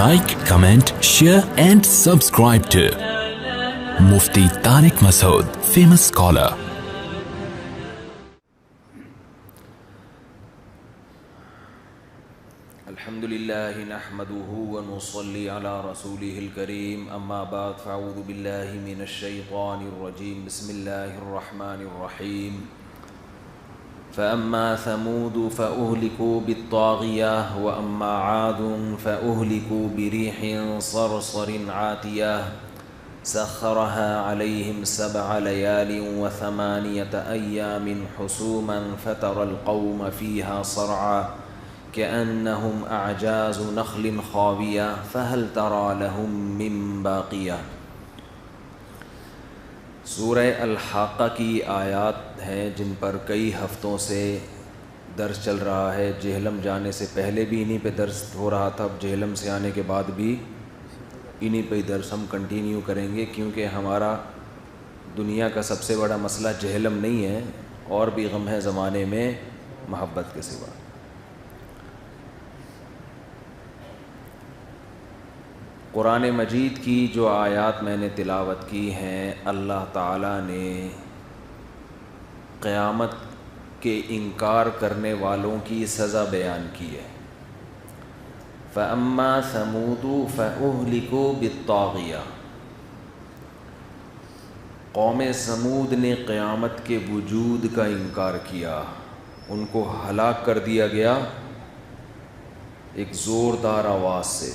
like, comment, share and subscribe to Mufti Tariq Masood, famous scholar. الحمدللہ نحمده ونصلي على رسوله الكريم اما بعد فاعوذ باللہ من الشیطان الرجیم بسم اللہ الرحمن الرحیم فاما ثمود فاهلكوا بالطاغیہ واما عاد فاهلكوا بريح صرصر عاتیہ سخرها عليهم 7 ليال و8 أيام حسوما فترى القوم فيها صرعا كأنهم أعجاز نخل خاوية فهل ترى لهم من باقية۔ سورہ الحاقہ کی آیات ہیں جن پر کئی ہفتوں سے درس چل رہا ہے۔ جہلم جانے سے پہلے بھی انہی پہ درس ہو رہا تھا، اب جہلم سے آنے کے بعد بھی انہی پہ درس ہم کنٹینیو کریں گے، کیونکہ ہمارا دنیا کا سب سے بڑا مسئلہ جہلم نہیں ہے، اور بھی غم ہے زمانے میں محبت کے سوا۔ قرآن مجید کی جو آیات میں نے تلاوت کی ہیں، اللہ تعالیٰ نے قیامت کے انکار کرنے والوں کی سزا بیان کی ہے۔ فَأَمَّا ثَمُودُ فَأُهْلِكُوا بِالطَّاغِیَةِ، قوم سمود نے قیامت کے وجود کا انکار کیا، ان کو ہلاک کر دیا گیا ایک زوردار آواز سے۔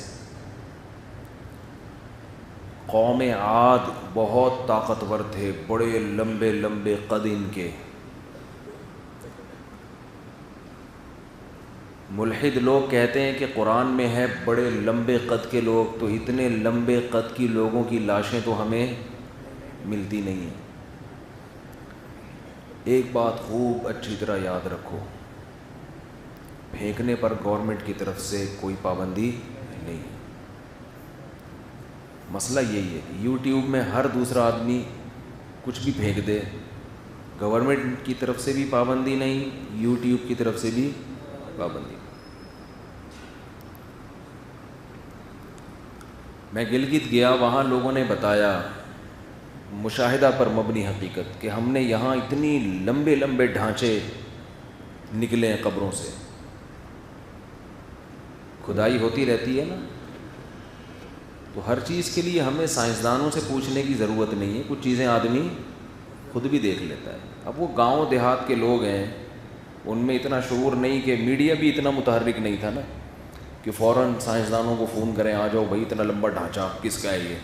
قوم عاد بہت طاقتور تھے، بڑے لمبے لمبے قد ان کے۔ ملحد لوگ کہتے ہیں کہ قرآن میں ہے بڑے لمبے قد کے لوگ، تو اتنے لمبے قد کی لوگوں کی لاشیں تو ہمیں ملتی نہیں ہیں۔ ایک بات خوب اچھی طرح یاد رکھو، پھینکنے پر گورنمنٹ کی طرف سے کوئی پابندی نہیں۔ مسئلہ یہی ہے، یوٹیوب میں ہر دوسرا آدمی کچھ بھی پھینک دے، گورنمنٹ کی طرف سے بھی پابندی نہیں، یوٹیوب کی طرف سے بھی پابندی نہیں۔ میں گلگت گیا، وہاں لوگوں نے بتایا مشاہدہ پر مبنی حقیقت کہ ہم نے یہاں اتنی لمبے لمبے ڈھانچے نکلے ہیں قبروں سے۔ کھدائی ہوتی رہتی ہے نا، تو ہر چیز کے لیے ہمیں سائنسدانوں سے پوچھنے کی ضرورت نہیں ہے، کچھ چیزیں آدمی خود بھی دیکھ لیتا ہے۔ اب وہ گاؤں دیہات کے لوگ ہیں، ان میں اتنا شعور نہیں، کہ میڈیا بھی اتنا متحرک نہیں تھا نا کہ فوراً سائنسدانوں کو فون کریں آ جاؤ بھائی اتنا لمبا ڈھانچہ کس کا ہے یہ۔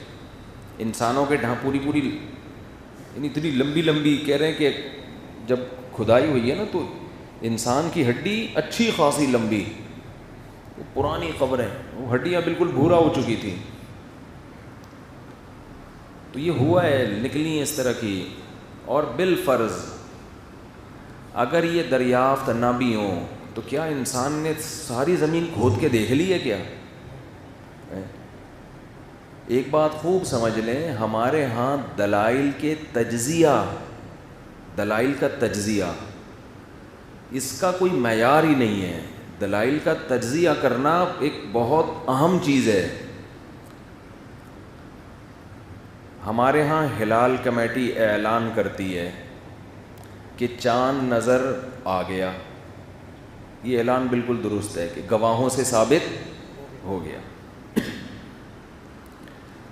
انسانوں کے پوری یعنی اتنی لمبی لمبی کہہ رہے ہیں کہ جب کھدائی ہوئی ہے نا تو انسان کی ہڈی اچھی خاصی لمبی، وہ پرانی قبریں، وہ ہڈیاں بالکل بھورا ہو چکی تھیں۔ تو یہ ہوا ہے، نکلی اس طرح کی۔ اور بالفرض اگر یہ دریافت نہ بھی ہوں تو کیا انسان نے ساری زمین کھود کے دیکھ لی ہے کیا؟ ایک بات خوب سمجھ لیں، ہمارے ہاں دلائل کے تجزیہ، دلائل کا تجزیہ، اس کا کوئی معیار ہی نہیں ہے۔ دلائل کا تجزیہ کرنا ایک بہت اہم چیز ہے۔ ہمارے ہاں ہلال کمیٹی اعلان کرتی ہے کہ چاند نظر آ گیا، یہ اعلان بالکل درست ہے کہ گواہوں سے ثابت ہو گیا۔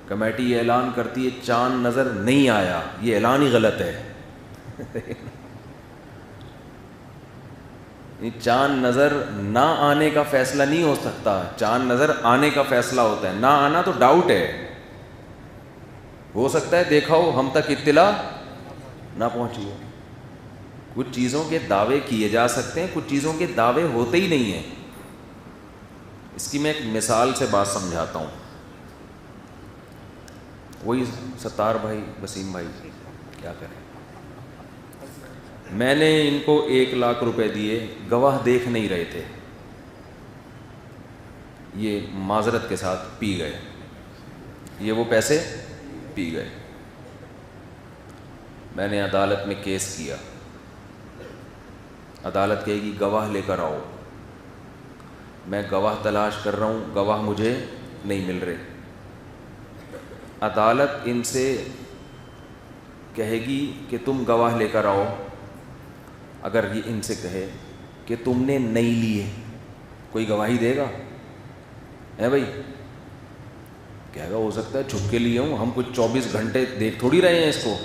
کمیٹی اعلان کرتی ہے چاند نظر نہیں آیا، یہ اعلان ہی غلط ہے۔ چاند نظر نہ آنے کا فیصلہ نہیں ہو سکتا، چاند نظر آنے کا فیصلہ ہوتا ہے۔ نہ آنا تو ڈاؤٹ ہے، ہو سکتا ہے دیکھا ہو، ہم تک اطلاع نہ پہنچی ہو۔ کچھ چیزوں کے دعوے کیے جا سکتے ہیں، کچھ چیزوں کے دعوے ہوتے ہی نہیں ہیں۔ اس کی میں ایک مثال سے بات سمجھاتا ہوں۔ وہی ستار بھائی، وسیم بھائی، کیا کریں، میں نے ان کو 1 لاکھ روپے دیے، گواہ دیکھ نہیں رہے تھے، یہ معذرت کے ساتھ پی گئے، یہ وہ پیسے پی گئے۔ میں نے عدالت میں کیس کیا، عدالت کہے گی گواہ لے کر آؤ، میں گواہ تلاش کر رہا ہوں، گواہ مجھے نہیں مل رہے. عدالت ان سے کہے گی کہ تم گواہ لے کر آؤ. اگر یہ ان سے کہے کہ تم نے نہیں لیے, کوئی گواہی دے گا؟ ہے بھائی, کہے گا ہو سکتا ہے چھپ کے لیے ہوں, ہم کچھ 24 گھنٹے دیکھ تھوڑی رہے ہیں اس کو.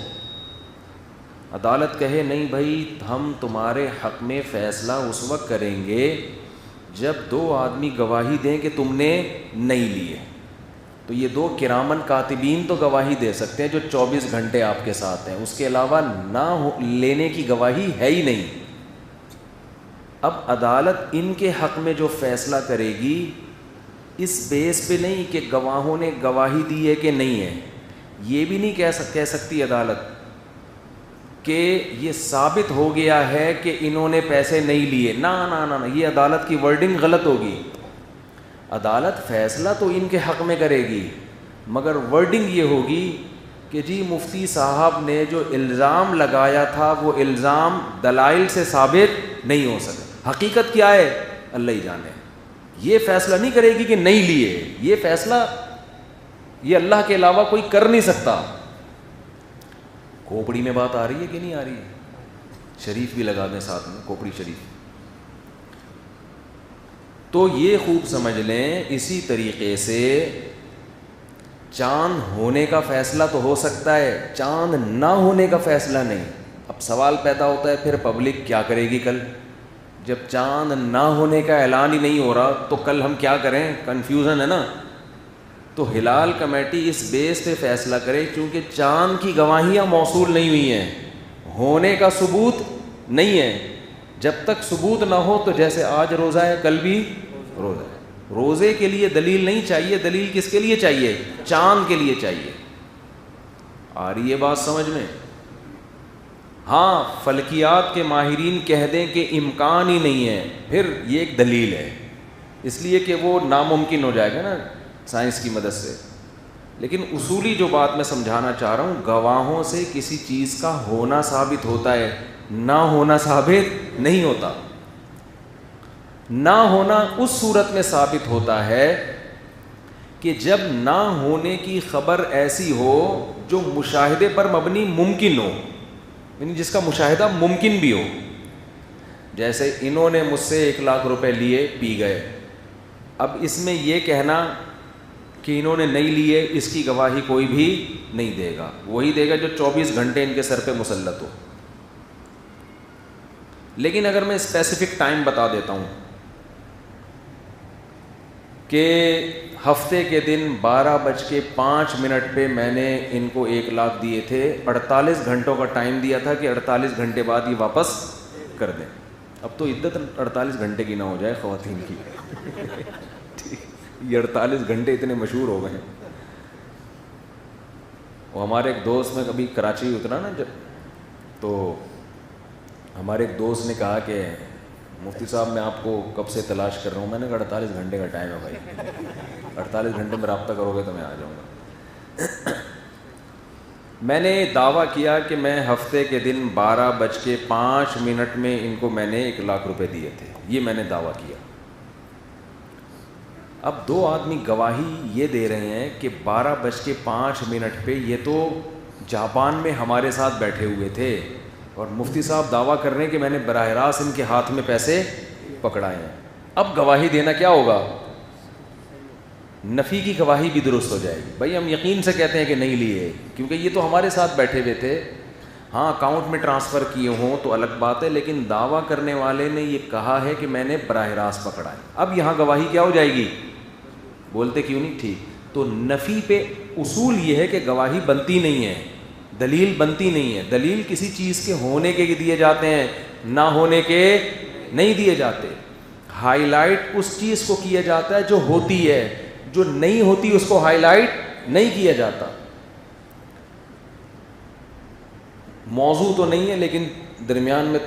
عدالت کہے نہیں بھائی, ہم تمہارے حق میں فیصلہ اس وقت کریں گے جب 2 آدمی گواہی دیں کہ تم نے نہیں لیے. تو یہ 2 کرامن کاتبین تو گواہی دے سکتے ہیں جو 24 گھنٹے آپ کے ساتھ ہیں, اس کے علاوہ نہ لینے کی گواہی ہے ہی نہیں. اب عدالت ان کے حق میں جو فیصلہ کرے گی اس بیس پہ نہیں کہ گواہوں نے گواہی دی ہے کہ نہیں ہے. یہ بھی نہیں کہہ سکتی عدالت کہ یہ ثابت ہو گیا ہے کہ انہوں نے پیسے نہیں لیے. نہ, یہ عدالت کی ورڈنگ غلط ہوگی. عدالت فیصلہ تو ان کے حق میں کرے گی, مگر ورڈنگ یہ ہوگی کہ جی مفتی صاحب نے جو الزام لگایا تھا وہ الزام دلائل سے ثابت نہیں ہو سکا. حقیقت کیا ہے اللہ ہی جانے. یہ فیصلہ نہیں کرے گی کہ نہیں لیے, یہ فیصلہ یہ اللہ کے علاوہ کوئی کر نہیں سکتا. کھوپڑی میں بات آ رہی ہے کہ نہیں آ رہی ہے؟ شریف بھی لگا دیں ساتھ میں, کھوپڑی شریف. تو یہ خوب سمجھ لیں, اسی طریقے سے چاند ہونے کا فیصلہ تو ہو سکتا ہے, چاند نہ ہونے کا فیصلہ نہیں. اب سوال پیدا ہوتا ہے پھر پبلک کیا کرے گی کل؟ جب چاند نہ ہونے کا اعلان ہی نہیں ہو رہا تو کل ہم کیا کریں؟ کنفیوژن ہے نا. تو ہلال کمیٹی اس بیس پہ فیصلہ کرے چونکہ چاند کی گواہیاں موصول نہیں ہوئی ہیں, ہونے کا ثبوت نہیں ہے. جب تک ثبوت نہ ہو تو جیسے آج روزہ ہے کل بھی روزہ ہے. روزے کے لیے دلیل نہیں چاہیے, دلیل کس کے لیے چاہیے؟ چاند کے لیے چاہیے. آ رہی ہے بات سمجھ میں؟ ہاں, فلکیات کے ماہرین کہہ دیں کہ امکان ہی نہیں ہے, پھر یہ ایک دلیل ہے, اس لیے کہ وہ ناممکن ہو جائے گا نا سائنس کی مدد سے. لیکن اصولی جو بات میں سمجھانا چاہ رہا ہوں, گواہوں سے کسی چیز کا ہونا ثابت ہوتا ہے, نہ ہونا ثابت نہیں ہوتا. نہ ہونا اس صورت میں ثابت ہوتا ہے کہ جب نہ ہونے کی خبر ایسی ہو جو مشاہدے پر مبنی ممکن ہو, یعنی جس کا مشاہدہ ممکن بھی ہو. جیسے انہوں نے مجھ سے 1 لاکھ روپے لیے, پی گئے. اب اس میں یہ کہنا کہ انہوں نے نہیں لیے, اس کی گواہی کوئی بھی نہیں دے گا. وہی دے گا جو 24 گھنٹے ان کے سر پہ مسلط ہو. لیکن اگر میں اسپیسیفک ٹائم بتا دیتا ہوں کہ ہفتے کے دن 12:05 پہ میں نے ان کو 1 لاکھ دیے تھے, 48 گھنٹوں کا ٹائم دیا تھا کہ 48 گھنٹے بعد یہ واپس کر دیں. اب تو عدت 48 گھنٹے کی نہ ہو جائے خواتین کی. یہ 48 گھنٹے اتنے مشہور ہو گئے ہیں. وہ ہمارے ایک دوست میں کبھی کراچی اترا نا جب, تو ہمارے ایک دوست نے کہا کہ مفتی صاحب میں آپ کو کب سے تلاش کر رہا ہوں. میں نے کہا 48 گھنٹے کا ٹائم ہے بھائی, 48 گھنٹے میں رابطہ کرو گے تو میں آ جاؤں گا. میں نے دعویٰ کیا کہ میں ہفتے کے دن 12:05 میں ان کو میں نے 1 لاکھ روپے دیے تھے, یہ میں نے دعویٰ کیا. اب 2 آدمی گواہی یہ دے رہے ہیں کہ 12:05 پہ یہ تو جاپان میں ہمارے ساتھ بیٹھے ہوئے تھے, اور مفتی صاحب دعویٰ کر رہے ہیں کہ میں نے براہ راست ان کے ہاتھ میں پیسے پکڑائے ہیں. اب گواہی دینا کیا ہوگا؟ نفی کی گواہی بھی درست ہو جائے گی. بھائی ہم یقین سے کہتے ہیں کہ نہیں لیے, کیونکہ یہ تو ہمارے ساتھ بیٹھے ہوئے تھے. ہاں اکاؤنٹ میں ٹرانسفر کیے ہوں تو الگ بات ہے, لیکن دعویٰ کرنے والے نے یہ کہا ہے کہ میں نے براہ راست پکڑائے. اب یہاں گواہی کیا ہو جائے گی؟ بولتے کیوں نہیں؟ ٹھیک. تو نفی پہ اصول یہ ہے کہ گواہی بنتی نہیں ہے, دلیل بنتی نہیں ہے. دلیل کسی چیز کے ہونے کے دیے جاتے ہیں, نہ ہونے کے نہیں دیے جاتے. ہائی لائٹ اس چیز کو کیا جاتا ہے جو ہوتی ہے, جو نہیں ہوتی اس کو ہائی لائٹ نہیں کیا جاتا. موضوع تو نہیں ہے لیکن درمیان میں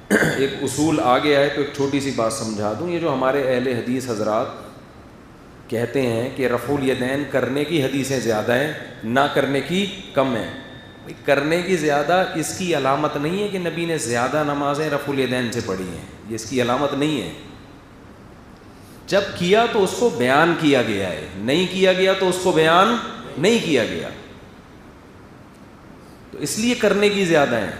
ایک اصول آ گیا ہے, تو ایک چھوٹی سی بات سمجھا دوں. یہ جو ہمارے اہل حدیث حضرات کہتے ہیں کہ رفع الیدین کرنے کی حدیثیں زیادہ ہیں, نہ کرنے کی کم ہیں. کرنے کی زیادہ اس کی علامت نہیں ہے کہ نبی نے زیادہ نمازیں رفع الیدین سے پڑھی ہیں, یہ اس کی علامت نہیں ہے. جب کیا تو اس کو بیان کیا گیا ہے, نہیں کیا گیا تو اس کو بیان نہیں کیا گیا. تو اس لیے کرنے کی زیادہ ہیں,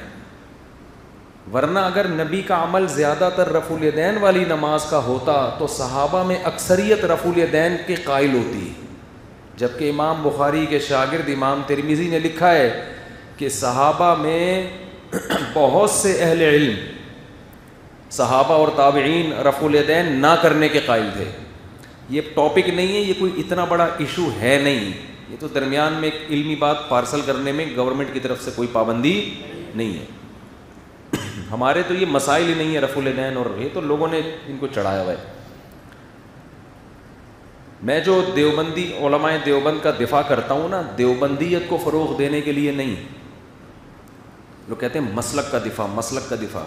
ورنہ اگر نبی کا عمل زیادہ تر رفع الیدین والی نماز کا ہوتا تو صحابہ میں اکثریت رفع الیدین کے قائل ہوتی. جبکہ امام بخاری کے شاگرد امام ترمذی نے لکھا ہے کہ صحابہ میں بہت سے اہل علم, صحابہ اور تابعین رفع الیدین نہ کرنے کے قائل تھے. یہ ٹاپک نہیں ہے, یہ کوئی اتنا بڑا ایشو ہے نہیں, یہ تو درمیان میں ایک علمی بات پارسل کرنے میں گورنمنٹ کی طرف سے کوئی پابندی نہیں ہے. ہمارے تو یہ مسائل ہی نہیں ہے رفع الیدین, اور یہ تو لوگوں نے ان کو چڑھایا ہوا ہے. میں جو دیوبندی علماء دیوبند کا دفاع کرتا ہوں نا, دیوبندیت کو فروغ دینے کے لیے نہیں. لوگ کہتے ہیں مسلک کا دفاع, مسلک کا دفاع.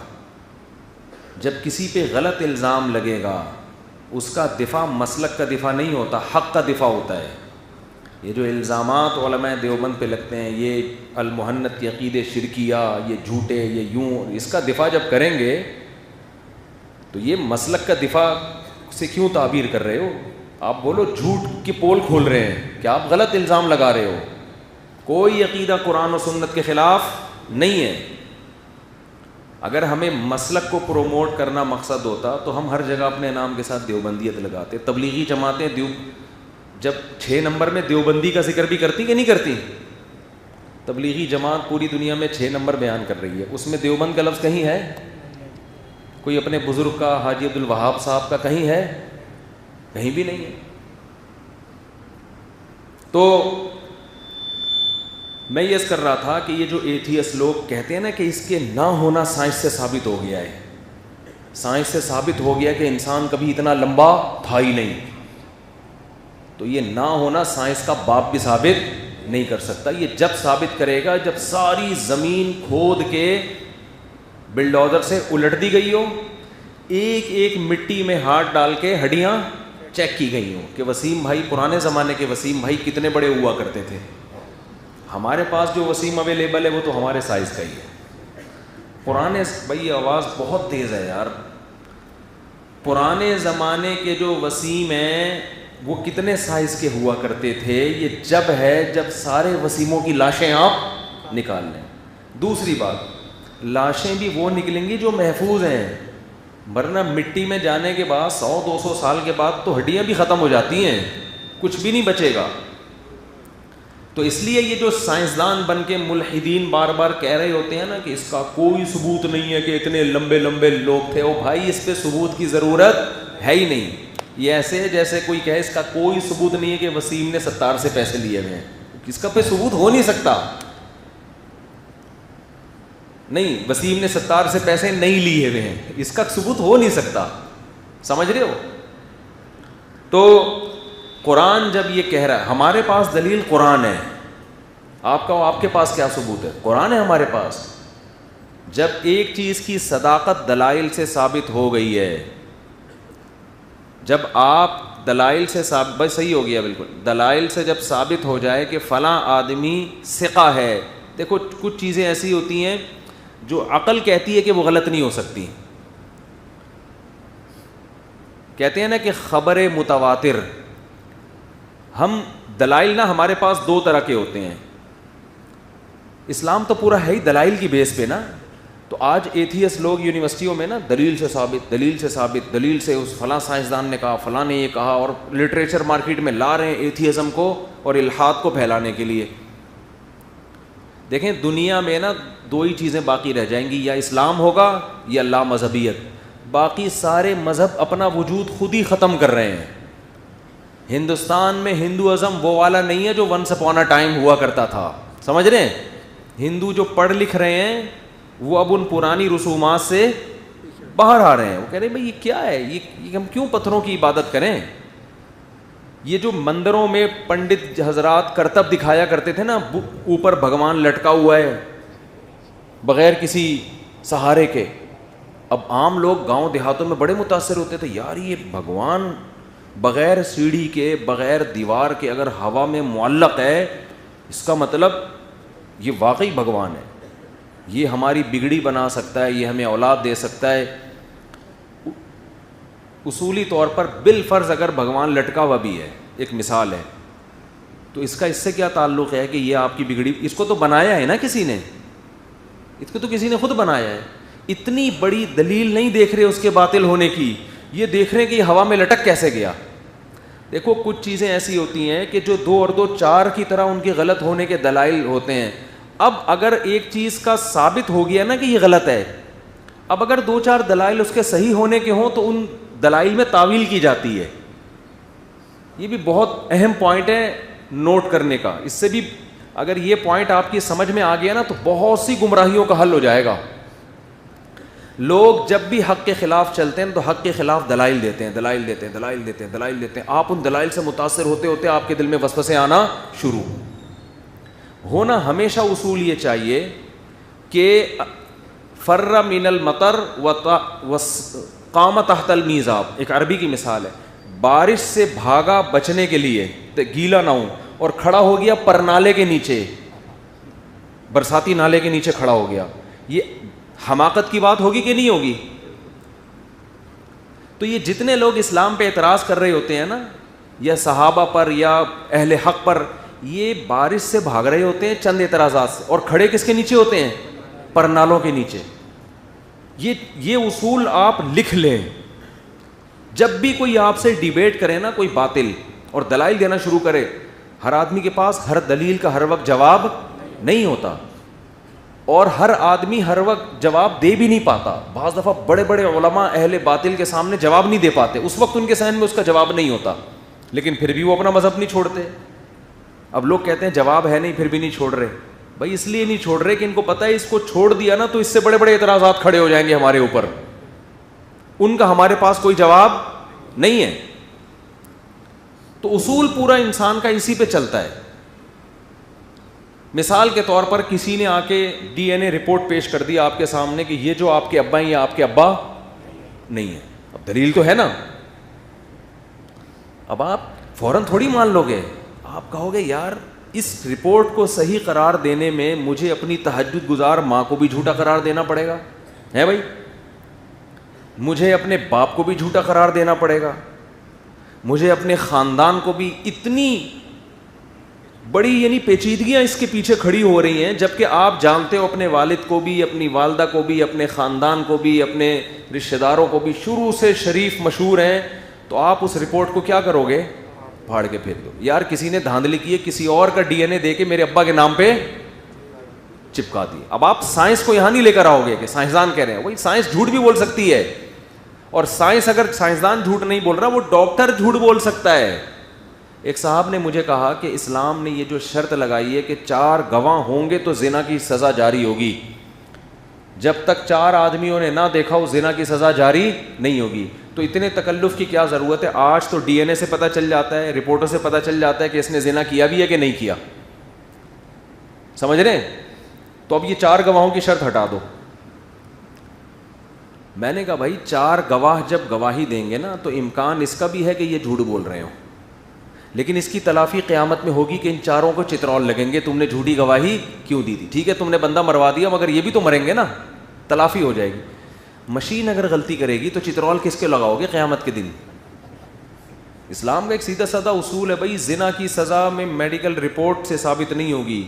جب کسی پہ غلط الزام لگے گا اس کا دفاع مسلک کا دفاع نہیں ہوتا, حق کا دفاع ہوتا ہے. یہ جو الزامات علماء دیوبند پہ لگتے ہیں, یہ المحنت کے عقیدے شرکیہ, یہ جھوٹے, یہ یوں, اس کا دفاع جب کریں گے تو یہ مسلک کا دفاع سے کیوں تعبیر کر رہے ہو؟ آپ بولو جھوٹ کی پول کھول رہے ہیں کہ آپ غلط الزام لگا رہے ہو. کوئی عقیدہ قرآن و سنت کے خلاف نہیں ہے. اگر ہمیں مسلک کو پروموٹ کرنا مقصد ہوتا تو ہم ہر جگہ اپنے نام کے ساتھ دیوبندیت لگاتے. تبلیغی جماعتیں جب 6 نمبر میں دیوبندی کا ذکر بھی کرتی کہ نہیں کرتی؟ تبلیغی جماعت پوری دنیا میں 6 نمبر بیان کر رہی ہے, اس میں دیوبند کا لفظ کہیں ہے؟ کوئی اپنے بزرگ کا, حاجی عبد الوہاب صاحب کا کہیں ہے؟ کہیں بھی نہیں ہے. تو میں یہ کر رہا تھا کہ یہ جو ایتھیس لوگ کہتے ہیں نا کہ اس کے نہ ہونا سائنس سے ثابت ہو گیا ہے, سائنس سے ثابت ہو گیا کہ انسان کبھی اتنا لمبا تھا ہی نہیں, تو یہ نہ ہونا سائنس کا باپ بھی ثابت نہیں کر سکتا. یہ جب ثابت کرے گا جب ساری زمین کھود کے بلڈوزر سے الٹ دی گئی ہو, ایک ایک مٹی میں ہاتھ ڈال کے ہڈیاں چیک کی گئی ہوں کہ وسیم بھائی, پرانے زمانے کے وسیم بھائی کتنے بڑے ہوا کرتے تھے. ہمارے پاس جو وسیم اویلیبل ہے وہ تو ہمارے سائز کا ہی ہے. پرانے, بھائی آواز بہت تیز ہے یار, پرانے زمانے کے جو وسیم ہیں وہ کتنے سائز کے ہوا کرتے تھے. یہ جب ہے جب سارے وسیموں کی لاشیں آپ نکال لیں. دوسری بات, لاشیں بھی وہ نکلیں گی جو محفوظ ہیں, ورنہ مٹی میں جانے کے بعد 100-200 سال کے بعد تو ہڈیاں بھی ختم ہو جاتی ہیں, کچھ بھی نہیں بچے گا. تو اس لیے یہ جو سائنسدان بن کے ملحدین بار بار کہہ رہے ہوتے ہیں نا کہ اس کا کوئی ثبوت نہیں ہے کہ اتنے لمبے لمبے لوگ تھے, او بھائی اس پہ ثبوت کی ضرورت ہے ہی نہیں. یہ ایسے ہے جیسے کوئی کہے اس کا کوئی ثبوت نہیں ہے کہ وسیم نے 70 سے پیسے لیے ہوئے ہیں. اس کا پہ ثبوت ہو نہیں سکتا. نہیں, وسیم نے 70 سے پیسے نہیں لیے ہوئے ہیں, اس کا ثبوت ہو نہیں سکتا. سمجھ رہے ہو؟ تو قرآن جب یہ کہہ رہا ہے, ہمارے پاس دلیل قرآن ہے, آپ کے پاس کیا ثبوت ہے؟ قرآن ہے ہمارے پاس. جب ایک چیز کی صداقت دلائل سے ثابت ہو گئی ہے, جب آپ دلائل سے ثابت, بس صحیح ہو گیا بالکل, دلائل سے جب ثابت ہو جائے کہ فلاں آدمی ثقہ ہے. دیکھو کچھ چیزیں ایسی ہوتی ہیں جو عقل کہتی ہے کہ وہ غلط نہیں ہو سکتی. کہتے ہیں نا کہ خبر متواتر, ہم دلائل نا ہمارے پاس 2 طرح کے ہوتے ہیں. اسلام تو پورا ہے ہی دلائل کی بیس پہ نا. تو آج ایتھیس لوگ یونیورسٹیوں میں نا دلیل سے ثابت, دلیل سے ثابت, دلیل سے اس فلاں سائنسدان نے کہا, فلاں نے یہ کہا, اور لٹریچر مارکیٹ میں لا رہے ہیں ایتھیزم کو اور الحاد کو پھیلانے کے لیے. دیکھیں دنیا میں نا 2 ہی چیزیں باقی رہ جائیں گی, یا اسلام ہوگا یا لا مذہبیت. باقی سارے مذہب اپنا وجود خود ہی ختم کر رہے ہیں. ہندوستان میں ہندوازم وہ والا نہیں ہے جو ونس اپون اے ٹائم ہوا کرتا تھا. سمجھ رہے ہیں؟ ہندو جو پڑھ لکھ رہے ہیں وہ اب ان پرانی رسومات سے باہر آ رہے ہیں. وہ کہہ رہے ہیں بھائی یہ کیا ہے, یہ ہم کیوں پتھروں کی عبادت کریں. یہ جو مندروں میں پنڈت حضرات کرتب دکھایا کرتے تھے نا, اوپر بھگوان لٹکا ہوا ہے بغیر کسی سہارے کے, اب عام لوگ گاؤں دیہاتوں میں بڑے متاثر ہوتے تھے, یار یہ بھگوان بغیر سیڑھی کے, بغیر دیوار کے اگر ہوا میں معلق ہے, اس کا مطلب یہ واقعی بھگوان ہے, یہ ہماری بگڑی بنا سکتا ہے, یہ ہمیں اولاد دے سکتا ہے. اصولی طور پر بالفرض اگر بھگوان لٹکا ہوا بھی ہے, ایک مثال ہے, تو اس کا اس سے کیا تعلق ہے کہ یہ آپ کی بگڑی, اس کو تو بنایا ہے نا کسی نے, اس کو تو کسی نے خود بنایا ہے. اتنی بڑی دلیل نہیں دیکھ رہے اس کے باطل ہونے کی, یہ دیکھ رہے ہیں کہ یہ ہوا میں لٹک کیسے گیا. دیکھو کچھ چیزیں ایسی ہوتی ہیں کہ جو 2 اور 2 4 کی طرح ان کے غلط ہونے کے دلائل ہوتے ہیں. اب اگر ایک چیز کا ثابت ہو گیا نا کہ یہ غلط ہے, اب اگر 2 4 دلائل اس کے صحیح ہونے کے ہوں تو ان دلائل میں تعویل کی جاتی ہے. یہ بھی بہت اہم پوائنٹ ہے نوٹ کرنے کا. اس سے بھی اگر یہ پوائنٹ آپ کی سمجھ میں آ گیا نا تو بہت سی گمراہیوں کا حل ہو جائے گا. لوگ جب بھی حق کے خلاف چلتے ہیں تو حق کے خلاف دلائل دیتے ہیں, دلائل دیتے ہیں, دلائل دیتے ہیں, دلائل دیتے ہیں. آپ ان دلائل سے متاثر ہوتے ہوتے آپ کے دل میں وسوسے آنا شروع ہونا. ہمیشہ اصول یہ چاہیے کہ فر من المطر قام تحت المیزاب, ایک عربی کی مثال ہے, بارش سے بھاگا بچنے کے لیے گیلا نہ ہوں اور کھڑا ہو گیا پرنالے کے نیچے, برساتی نالے کے نیچے کھڑا ہو گیا. یہ حماقت کی بات ہوگی کہ نہیں ہوگی؟ تو یہ جتنے لوگ اسلام پہ اعتراض کر رہے ہوتے ہیں نا, یا صحابہ پر یا اہل حق پر, یہ بارش سے بھاگ رہے ہوتے ہیں چند اعتراضات سے, اور کھڑے کس کے نیچے ہوتے ہیں؟ پرنالوں کے نیچے. یہ اصول آپ لکھ لیں. جب بھی کوئی آپ سے ڈیبیٹ کرے نا, کوئی باطل, اور دلائل دینا شروع کرے, ہر آدمی کے پاس ہر دلیل کا ہر وقت جواب نہیں ہوتا, اور ہر آدمی ہر وقت جواب دے بھی نہیں پاتا. بعض دفعہ بڑے بڑے علماء اہل باطل کے سامنے جواب نہیں دے پاتے, اس وقت ان کے ذہن میں اس کا جواب نہیں ہوتا, لیکن پھر بھی وہ اپنا مذہب نہیں چھوڑتے. اب لوگ کہتے ہیں جواب ہے نہیں پھر بھی نہیں چھوڑ رہے. بھائی اس لیے نہیں چھوڑ رہے کہ ان کو پتہ ہے اس کو چھوڑ دیا نا تو اس سے بڑے بڑے اعتراضات کھڑے ہو جائیں گے ہمارے اوپر, ان کا ہمارے پاس کوئی جواب نہیں ہے. تو اصول پورا انسان کا اسی پہ چلتا ہے. مثال کے طور پر کسی نے آ کے ڈی این اے رپورٹ پیش کر دیا آپ کے سامنے کہ یہ جو آپ کے ابا ہیں یہ آپ کے ابا نہیں ہے. اب دلیل تو ہے نا, اب آپ فوراً تھوڑی مان لو گے. آپ کہو گے یار اس رپورٹ کو صحیح قرار دینے میں مجھے اپنی تہجد گزار ماں کو بھی جھوٹا قرار دینا پڑے گا, ہے بھائی, مجھے اپنے باپ کو بھی جھوٹا قرار دینا پڑے گا, مجھے اپنے خاندان کو بھی. اتنی بڑی یعنی پیچیدگیاں اس کے پیچھے کھڑی ہو رہی ہیں, جبکہ آپ جانتے ہو اپنے والد کو بھی, اپنی والدہ کو بھی, اپنے خاندان کو بھی, اپنے رشتہ داروں کو بھی شروع سے شریف مشہور ہیں, تو آپ اس رپورٹ کو کیا کرو گے؟ پھاڑ کے پھینک دو. یار کسی نے دھاندلی کی ہے, کسی اور کا ڈی این اے دے کے میرے ابا کے نام پہ چپکا دی. اب آپ سائنس کو یہاں نہیں لے کر آؤ گے کہ سائنسدان کہہ رہے ہیں. وہی سائنس جھوٹ بھی بول سکتی ہے, اور سائنس اگر سائنسدان جھوٹ نہیں بول رہا, وہ ڈاکٹر جھوٹ بول سکتا ہے. ایک صاحب نے مجھے کہا کہ اسلام نے یہ جو شرط لگائی ہے کہ 4 گواہ ہوں گے تو زنا کی سزا جاری ہوگی, جب تک 4 آدمیوں نے نہ دیکھا ہو زنا کی سزا جاری نہیں ہوگی. تو اتنے تکلف کی کیا ضرورت ہے؟ آج تو ڈی این اے سے پتہ چل جاتا ہے, رپورٹوں سے پتہ چل جاتا ہے کہ اس نے زنا کیا بھی ہے کہ نہیں کیا. سمجھ رہے ہیں؟ تو اب یہ 4 گواہوں کی شرط ہٹا دو. میں نے کہا بھائی 4 گواہ جب گواہی دیں گے نا تو امکان اس کا بھی ہے کہ یہ جھوٹ بول رہے ہوں, لیکن اس کی تلافی قیامت میں ہوگی کہ ان 4 کو چترول لگیں گے, تم نے جھوٹی گواہی کیوں دی تھی. ٹھیک ہے تم نے بندہ مروا دیا, مگر یہ بھی تو مریں گے نا, تلافی ہو جائے گی. مشین اگر غلطی کرے گی تو چترول کس کے لگاؤ گے قیامت کے دن؟ اسلام کا ایک سیدھا سادہ اصول ہے بھائی, زنا کی سزا میں میڈیکل رپورٹ سے ثابت نہیں ہوگی,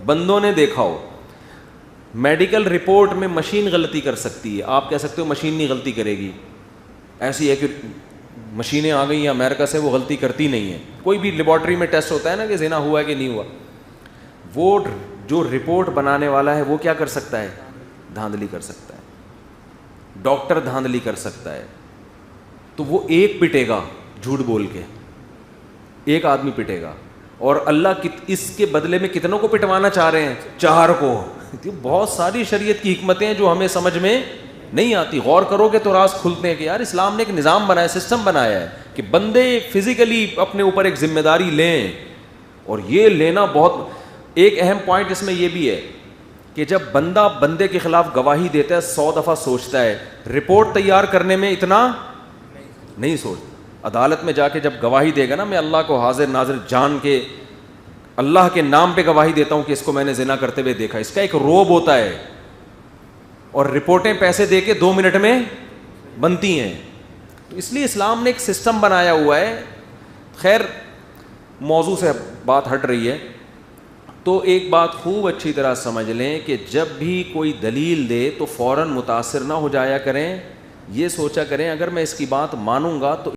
بندوں نے دیکھا ہو. میڈیکل رپورٹ میں مشین غلطی کر سکتی ہے, آپ کہہ سکتے ہو مشین نہیں غلطی کرے گی. ایسی ہے کہ مشینیں آ گئی ہیں امریکہ سے, وہ غلطی کرتی نہیں ہیں. کوئی بھی لیبارٹری میں ٹیسٹ ہوتا ہے نا کہ زنا ہوا ہے کہ نہیں ہوا, وہ جو رپورٹ بنانے والا ہے وہ کیا کر سکتا ہے؟ دھاندلی کر سکتا ہے. ڈاکٹر دھاندلی کر سکتا ہے. تو وہ ایک پٹے گا جھوٹ بول کے, ایک آدمی پٹے گا, اور اللہ اس کے بدلے میں کتنوں کو پٹوانا چاہ رہے ہیں؟ 4 کو. بہت ساری شریعت کی حکمتیں ہیں جو ہمیں سمجھ میں نہیں آتی. غور کرو گے تو راز کھلتے ہیں کہ یار اسلام نے ایک نظام بنایا, سسٹم بنایا ہے کہ بندے فزیکلی اپنے اوپر ایک ذمہ داری لیں, اور یہ لینا بہت ایک اہم پوائنٹ اس میں یہ بھی ہے کہ جب بندہ بندے کے خلاف گواہی دیتا ہے 100 دفعہ سوچتا ہے, رپورٹ تیار کرنے میں اتنا نہیں سوچتا. عدالت میں جا کے جب گواہی دے گا نا, میں اللہ کو حاضر ناظر جان کے اللہ کے نام پہ گواہی دیتا ہوں کہ اس کو میں نے زنا کرتے ہوئے دیکھا, اس کا ایک روب ہوتا ہے, اور رپورٹیں پیسے دے کے 2 منٹ میں بنتی ہیں. تو اس لیے اسلام نے ایک سسٹم بنایا ہوا ہے. خیر موضوع سے بات ہٹ رہی ہے. تو ایک بات خوب اچھی طرح سمجھ لیں کہ جب بھی کوئی دلیل دے تو فوراً متاثر نہ ہو جایا کریں. یہ سوچا کریں اگر میں اس کی بات مانوں گا تو